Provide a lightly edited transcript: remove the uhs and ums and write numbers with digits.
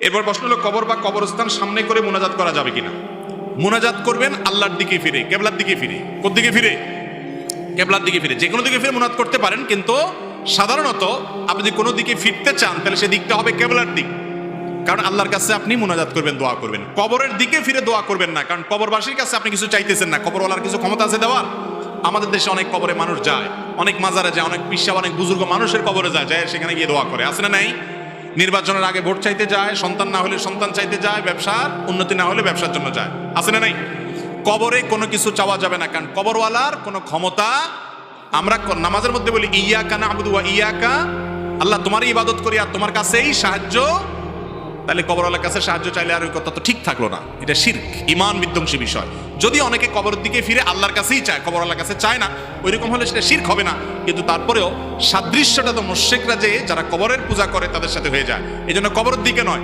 এরপর প্রশ্ন হলো, কবর বা কবরস্থান সামনে করে মোনাজাত করা যাবে কিনা? মোনাজাত করবেন আল্লাহর দিকে ফিরে, কেবলার দিকে ফিরে। কোন দিকে ফিরে? কেবলার দিকে ফিরে। যে কোনো দিকে ফিরে মোনাজাত করতে পারেন, কিন্তু সাধারণত আপনি যদি কোনো দিকে ফিরতে চান তাহলে সে দিকটা হবে কেবলার দিক। কারণ আল্লাহর কাছে আপনি মোনাজাত করবেন, দোয়া করবেন। কবরের দিকে ফিরে দোয়া করবেন না, কারণ কবরবাসীর কাছে আপনি কিছু চাইতেছেন না। কবরওয়ালার কিছু ক্ষমতা আছে দেওয়ার? আমাদের দেশে অনেক কবরে মানুষ যায়, অনেক মাজারে যায়, অনেক পিসা, অনেক বুজুর্গ মানুষের কবরে যায়, সেখানে গিয়ে দোয়া করে। আছে না নাই? নির্বাচনের আগে ভোট চাইতে যায়, সন্তান না হলে সন্তান চাইতে যায়, ব্যবসার উন্নতি না হলে ব্যবসার জন্য যায়। আছে না নাই? কবরে কোনো কিছু চাওয়া যাবে না, কারণ কবরওয়ালার কোনো ক্ষমতা। আমরা নামাজের মধ্যে বলি ইয়াকা না'বুদু ওয়া ইয়াকা, আল্লাহ তোমারই ইবাদত করি আর তোমার কাছেই সাহায্য। তাহলে কবরওয়ালার কাছে সাহায্য চাইলে আর ওই কথা তো ঠিক থাকলো না, এটা শিরক, ঈমান বিধ্বংসী বিষয়। যদি অনেকে কবরের দিকে ফিরে আল্লাহর কাছেই চায়, কবরওয়ালার কাছে চায় না, ওইরকম হলে সেটা শিরক হবে না। কিন্তু তারপরেও সাদৃশ্যটা তো মুশরিকরা, যে যারা কবরের পূজা করে তাদের সাথে হয়ে যায়। এই জন্য কবরের দিকে নয়,